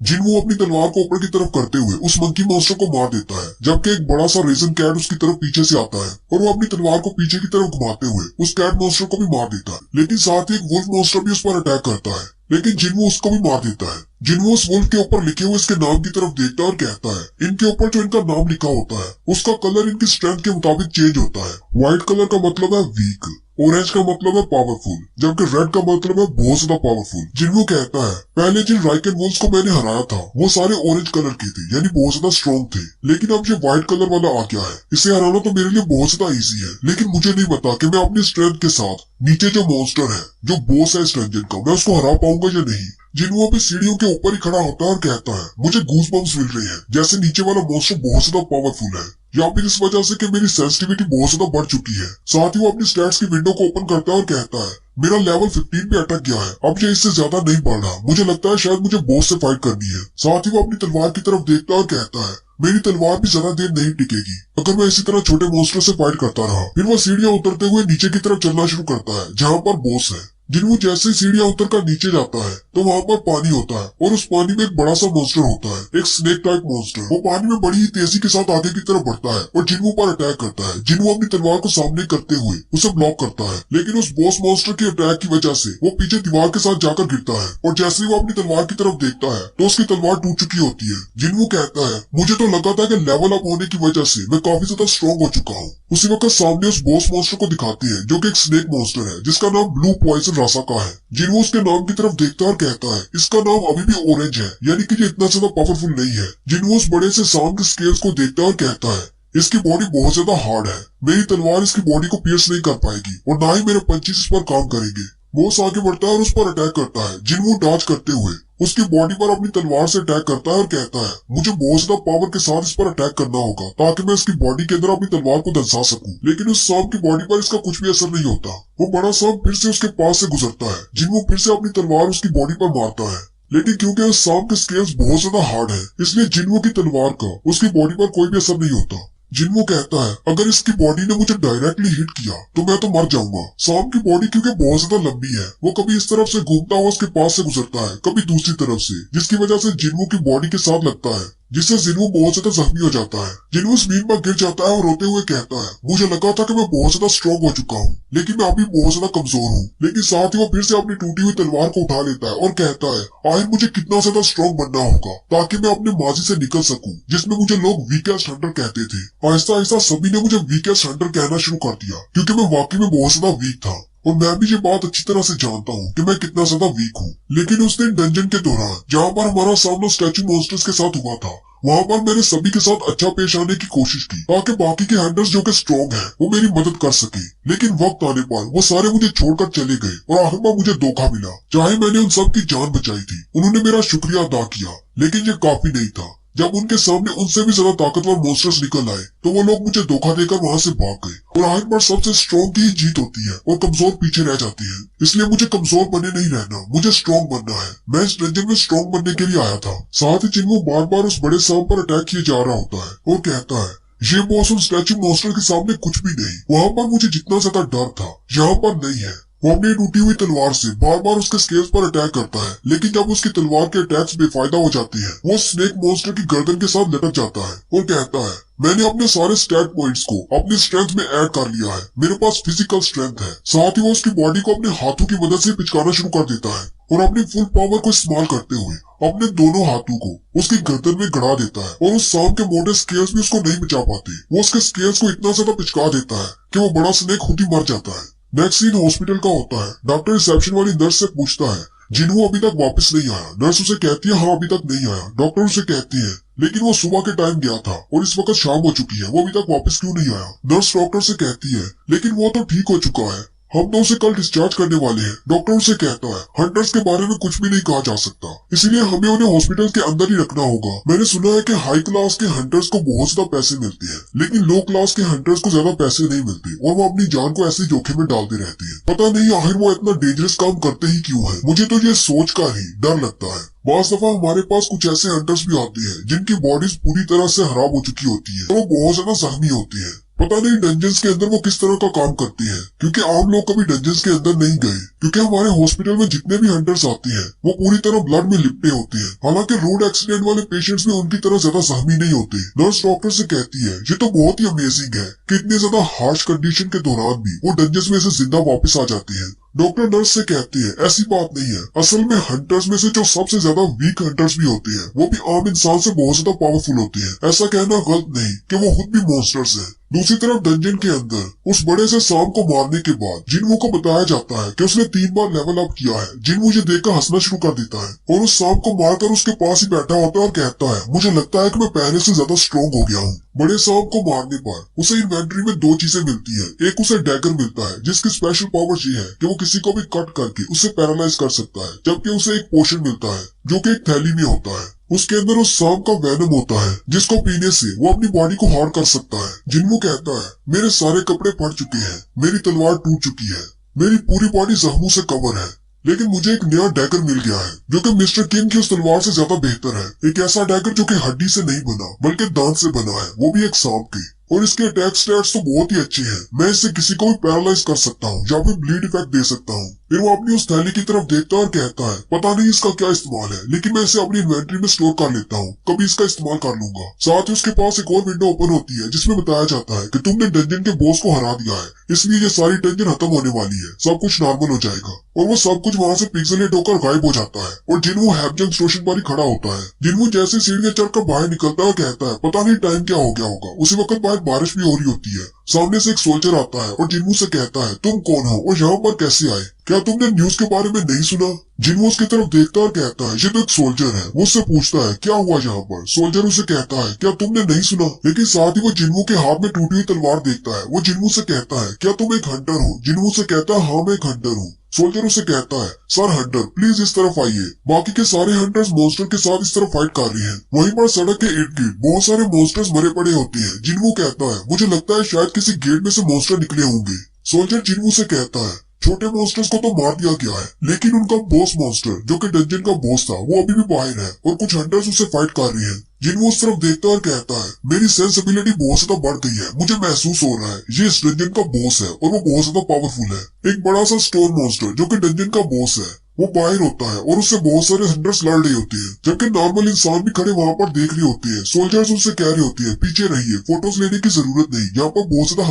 जिन्वो अपनी तलवार को ऊपर की तरफ करते हुए उस मंकी मॉन्स्टर को मार देता है, जबकि एक बड़ा सा रेजन कैट उसकी तरफ पीछे से आता है और वो अपनी तलवार को पीछे की तरफ घुमाते हुए उस कैट मॉन्स्टर को भी मार देता है। लेकिन साथ ही एक वुल्फ मॉन्स्टर भी उस पर अटैक करता है, लेकिन जिन्वो उसको भी मार देता है। जिन्वो उस वुल्फ के ऊपर लिखे हुए इसके नाम की तरफ देखता है और कहता है, इनके ऊपर जो इनका नाम लिखा होता है उसका कलर इनकी स्ट्रेंथ के मुताबिक चेंज होता है। व्हाइट कलर का मतलब है वीक, ऑरेंज का मतलब है पावरफुल, जबकि रेड का मतलब है बहुत ज्यादा पावरफुल। जिन्वो कहता है, पहले जिन राइकन वुल्फ्स को मैंने हराया था वो सारे ऑरेंज कलर के थे, यानी बहुत ज्यादा स्ट्रॉन्ग थे, लेकिन अब ये व्हाइट कलर वाला आ गया है। इसे हराना तो मेरे लिए बहुत ज्यादा इजी है, लेकिन मुझे नहीं पता कि मैं अपनी स्ट्रेंथ के साथ नीचे जो मॉन्स्टर है, जो बॉस है इस डंजन का, मैं उसको हरा पाऊंगा या नहीं। जिन्वो भी सीढ़ियों के ऊपर ही खड़ा होता है और कहता है, मुझे गूज बम्स मिल रहे हैं, जैसे नीचे वाला मॉन्स्टर बहुत ज्यादा पावरफुल है, या फिर इस वजह से कि मेरी सेंसिटिविटी बहुत ज्यादा बढ़ चुकी है। साथ ही वो अपनी स्टैट्स की विंडो को ओपन करता है और कहता है, मेरा लेवल 15 पे अटक गया है, अब ये इससे ज्यादा नहीं बढ़ रहा, मुझे लगता है शायद मुझे बॉस से फाइट करनी है। साथ ही वो अपनी तलवार की तरफ देखता है और कहता है, मेरी तलवार भी ज्यादा देर नहीं टिकेगी अगर मैं इसी तरह छोटे मॉन्स्टर से फाइट करता रहा। फिर वो सीढ़ियां उतरते हुए नीचे की तरफ चलना शुरू करता है जहाँ पर बॉस है। जिन्वो जैसे सीढ़ियां उतरकर नीचे जाता है तो वहाँ पर पानी होता है और उस पानी में एक बड़ा सा मॉन्स्टर होता है, एक स्नेक टाइप मॉन्स्टर। वो पानी में बड़ी ही तेजी के साथ आगे की तरफ बढ़ता है और जिन्वो पर अटैक करता है। जिन्वो अपनी तलवार को सामने करते हुए उसे ब्लॉक करता है, लेकिन उस बॉस मॉन्स्टर के अटैक की वजह से वो पीछे दीवार के साथ जाकर गिरता है और जैसे ही वो अपनी तलवार की तरफ देखता है तो उसकी तलवार टूट चुकी होती है। जिन्वो कहता है, मुझे तो लगा था कि लेवल अप होने की वजह से मैं काफी ज्यादा स्ट्रॉन्ग हो चुका हूँ। उसी वक्त सामने उस बॉस मॉन्स्टर को दिखाते हैं जो कि एक स्नेक मॉन्स्टर है जिसका नाम ब्लू पॉइजन रासा का है। जिन्वो उसके नाम की तरफ देखता है और कहता है, इसका नाम अभी भी ऑरेंज है, यानी कि ये इतना ज्यादा पावरफुल नहीं है। जिन्वो उस बड़े से सांप के स्केल्स को देखता है और कहता है, इसकी बॉडी बहुत ज्यादा हार्ड है, मेरी तलवार इसकी बॉडी को पियर्स नहीं कर पाएगी और ना ही मेरे पंचेस इस पर काम करेंगे। बॉस आगे बढ़ता है और उस पर अटैक करता है। जिन्वो डॉज करते हुए उसकी बॉडी पर अपनी तलवार से अटैक करता है और कहता है, मुझे बहुत ज्यादा पावर के साथ इस पर अटैक करना होगा ताकि मैं इसकी बॉडी के अंदर अपनी तलवार को दंसा सकूं। लेकिन उस सांप की बॉडी पर इसका कुछ भी असर नहीं होता। वो बड़ा सांप फिर से उसके पास से गुजरता है। जिन्वो फिर से अपनी तलवार उसकी बॉडी पर मारता है, लेकिन क्योंकि उस सांप के स्केल्स बहुत ज्यादा हार्ड है इसलिए जिन्वो की तलवार का उसकी बॉडी पर कोई भी असर नहीं होता। जिन्वो कहता है, अगर इसकी बॉडी ने मुझे डायरेक्टली हिट किया तो मैं तो मर जाऊंगा। सांप की बॉडी क्योंकि बहुत ज्यादा लंबी है वो कभी इस तरफ से घूमता हुआ उसके पास से गुजरता है, कभी दूसरी तरफ से, जिसकी वजह से जिन्वो की बॉडी के साथ लगता है, जिससे जिन्वो बहुत ज्यादा जख्मी हो जाता है। जिन्वो जमीन पर गिर जाता है और रोते हुए कहता है, मुझे लगा था कि मैं बहुत ज्यादा स्ट्रॉन्ग हो चुका हूँ, लेकिन मैं अभी बहुत ज्यादा कमजोर हूँ। लेकिन साथ ही वो फिर से अपनी टूटी हुई तलवार को उठा लेता है और कहता है, आखिर मुझे कितना ज्यादा स्ट्रॉन्ग बनना होगा ताकि मैं अपने माजी से निकल सकूं, जिसमें मुझे लोग वीकेस्ट हंटर कहते थे। आहिस्ता आहिस्ता सभी ने मुझे वीकेस्ट हंटर कहना शुरू कर दिया क्योंकि मैं वाकई में बहुत ज्यादा वीक था और मैं भी ये बात अच्छी तरह से जानता हूँ कि मैं कितना ज्यादा वीक हूँ। लेकिन उस दिन डंजन के दौरान जहाँ पर हमारा सामना स्टैचू मॉन्स्टर्स के साथ हुआ था वहाँ पर मैंने सभी के साथ अच्छा पेश आने की कोशिश की ताकि बाकी के हंटर्स जो कि स्ट्रॉन्ग हैं वो मेरी मदद कर सके। लेकिन वक्त आने पर वो सारे मुझे छोड़कर चले गए और आखिर में मुझे धोखा मिला। चाहे मैंने उन सब की जान बचाई थी, उन्होंने मेरा शुक्रिया अदा किया, लेकिन ये काफी नहीं था। जब उनके सामने उनसे भी ज्यादा ताकतवर मॉन्स्टर्स निकल आए तो वो लोग मुझे धोखा देकर वहां से भाग गए। और आखिर बार सबसे स्ट्रॉन्ग की ही जीत होती है और कमजोर पीछे रह जाती है। इसलिए मुझे कमजोर बने नहीं रहना, मुझे स्ट्रॉन्ग बनना है। मैं इस डंजन में स्ट्रॉन्ग बनने के लिए आया था। साथ ही चिन्मू बार बार उस बड़े सांप पर अटैक किए जा रहा होता है और कहता है ये बॉस उन स्टैच्यू मॉन्स्टर के सामने कुछ भी नहीं। वहाँ पर मुझे जितना ज्यादा डर था यहाँ पर नहीं है। वो अपनी टूटी हुई तलवार से बार बार उसके स्केल्स पर अटैक करता है, लेकिन जब उसकी तलवार के अटैक्स बेफायदा हो जाती है वो स्नेक मॉन्स्टर की गर्दन के साथ लटक जाता है और कहता है मैंने अपने सारे स्टैट पॉइंट्स को अपनी स्ट्रेंथ में ऐड कर लिया है। मेरे पास फिजिकल स्ट्रेंथ है। साथ ही वो उसकी बॉडी को अपने हाथों की मदद से पिचकाना शुरू कर देता है और अपनी फुल पावर को इस्तेमाल करते हुए अपने दोनों हाथों को उसकी गर्दन में गड़ा देता है और उस सांप के मोटे स्केल्स भी उसको नहीं बचा पाते। वो उसके स्केल्स को इतना ज्यादा पिचका देता है कि वो बड़ा स्नेक खुद ही मर जाता है। नेक्स्ट सीन हॉस्पिटल का होता है। डॉक्टर रिसेप्शन वाली नर्स से पूछता है जिन्हू अभी तक वापस नहीं आया। नर्स उसे कहती है हाँ अभी तक नहीं आया। डॉक्टर उसे कहती है लेकिन वो सुबह के टाइम गया था और इस वक्त शाम हो चुकी है, वो अभी तक वापस क्यों नहीं आया। नर्स डॉक्टर से कहती है लेकिन वो तो ठीक हो चुका है, हम तो उसे कल डिस्चार्ज करने वाले हैं। डॉक्टर उसे कहता है हंटर्स के बारे में कुछ भी नहीं कहा जा सकता, इसीलिए हमें उन्हें हॉस्पिटल के अंदर ही रखना होगा। मैंने सुना है कि हाई क्लास के हंटर्स को बहुत ज्यादा पैसे मिलते हैं, लेकिन लो क्लास के हंटर्स को ज्यादा पैसे नहीं मिलते और वो अपनी जान को ऐसे जोखिम में डालते रहते हैं। पता नहीं आखिर वो इतना डेंजरस काम करते ही क्यों है। मुझे तो ये सोच कर ही डर लगता है। बास दफा हमारे पास कुछ ऐसे हंटर्स भी आते हैं जिनकी बॉडीज पूरी तरह से खराब हो चुकी होती है और वो बहुत ज्यादा जख्मी होती है। पता नहीं डंजन्स के अंदर वो किस तरह का काम करती है, क्योंकि आम लोग कभी डंजन्स के अंदर नहीं गए। क्योंकि हमारे हॉस्पिटल में जितने भी हंटर्स आते हैं वो पूरी तरह ब्लड में लिपटे होते हैं। हालांकि रोड एक्सीडेंट वाले पेशेंट्स भी उनकी तरह ज्यादा जख्मी नहीं होते। नर्स डॉक्टर से कहती है ये तो बहुत ही अमेजिंग है कि इतने ज्यादा हार्श कंडीशन के दौरान भी वो डंजन्स में से जिंदा वापस आ जाती है। डॉक्टर नर्स से कहती है ऐसी बात नहीं है, असल में हंटर्स में से जो सबसे ज्यादा वीक हंटर्स भी होते हैं वो भी आम इंसान से बहुत ज्यादा पावरफुल होते हैं। ऐसा कहना गलत नहीं कि वो खुद भी मॉन्स्टर्स हैं। दूसरी तरफ डंजन के अंदर उस बड़े से सांप को मारने के बाद जिन्मू को बताया जाता है कि उसने 3 बार लेवल अप किया है। जिन्मू ये देखकर हंसना शुरू कर देता है और उस सांप को मारकर उसके पास ही बैठा होता है और कहता है मुझे लगता है कि मैं पहले से ज्यादा स्ट्रॉन्ग हो गया हूँ। बड़े सांप को मारने पर उसे इन्वेंट्री में 2 चीजें मिलती है। एक उसे डैगर मिलता है जिसकी स्पेशल पावर ये है कि वो किसी को भी कट करके उसे पैरालाइज कर सकता है, जबकि उसे एक पोशन मिलता है जो कि एक थैली में होता है। उसके अंदर उस सांप का वेनम होता है जिसको पीने से वो अपनी बॉडी को हार्ड कर सकता है। जिन्मू कहता है मेरे सारे कपड़े फट चुके हैं, मेरी तलवार टूट चुकी है, मेरी पूरी बॉडी जख्मों से कवर है, लेकिन मुझे एक नया डैगर मिल गया है जो कि मिस्टर किंग की उस तलवार से ज्यादा बेहतर है। एक ऐसा डैगर जो कि हड्डी से नहीं बना बल्कि दांत से बना है, वो भी एक सांप की, और इसके अटैक स्टैट्स तो बहुत ही अच्छे हैं। मैं इससे किसी को भी पैरालाइज कर सकता हूँ या फिर ब्लीड इफेक्ट दे सकता हूँ। फिर वो अपनी उस थैली की तरफ देखता है और कहता है पता नहीं इसका क्या इस्तेमाल है, लेकिन मैं इसे अपनी इन्वेंट्री में स्टोर कर लेता हूँ, कभी इसका इस्तेमाल कर लूंगा। साथ ही उसके पास एक और विंडो ओपन होती है जिसमें बताया जाता है कि तुमने डंजन के बॉस को हरा दिया है, इसलिए ये सारी टेंशन खत्म होने वाली है, सब कुछ नॉर्मल हो जाएगा। और वो सब कुछ वहाँ से पिक्सेलेट होकर गायब हो जाता है और जिन्मू हैपजंग स्टेशन पर ही खड़ा होता है। जिन्मू जैसे सीढ़ियां चढ़कर बाहर निकलता है और कहता है पता नहीं टाइम क्या हो गया होगा। उसी वक्त बाहर बारिश भी हो रही होती है। सामने से एक सोल्जर आता है और जिन्मू से कहता है तुम कौन हो और यहाँ पर कैसे आए, क्या तुमने न्यूज के बारे में नहीं सुना। जिन्मू उसकी तरफ देखता है और कहता है ये तो एक सोल्जर है। वो उससे पूछता है क्या हुआ यहाँ पर। सोल्जर उसे कहता है क्या तुमने नहीं सुना, लेकिन साथ ही वो जिन्मू के हाथ में टूटी हुई तलवार देखता है। वो जिन्मू से कहता है क्या तुम एक हंटर हो। जिन्मू से कहता है हाँ मैं एक हंटर हूँ। सोल्जर उसे कहता है सर हंटर प्लीज इस तरफ आइए। बाकी के सारे हंटर्स मॉन्स्टर के साथ इस तरफ फाइट कर रहे हैं। वहीं पर सड़क के इर्द गिर्द बहुत सारे मॉन्स्टर्स मरे पड़े होते हैं। जिन्मू कहता है मुझे लगता है शायद किसी गेट में से मॉन्स्टर निकले होंगे। सोल्जर जिन्मू से कहता है छोटे मॉन्स्टर्स को तो मार दिया गया है, लेकिन उनका बॉस मॉन्स्टर जो कि डंजन का बॉस था वो अभी भी बाहर है और कुछ हंटर्स उसे फाइट कर रहे हैं। जिन्मू उस तरफ देखता है और कहता है मेरी सेंसिबिलिटी बहुत ज्यादा बढ़ गई है, मुझे महसूस हो रहा है ये इस डंजन का बॉस है और वो बहुत ज्यादा पावरफुल है। एक बड़ा सा स्टोन मॉन्स्टर जो कि डंजन का बॉस है वो बाहर होता है और उससे बहुत सारे हंटर्स लड़ रहे होते हैं, जबकि नॉर्मल इंसान भी खड़े वहाँ पर देख रहे होते हैं। सोल्जर्स उनसे कह रहे होते हैं पीछे रहिए, फोटोज लेने की जरूरत नहीं, यहाँ पर बहुत ज्यादा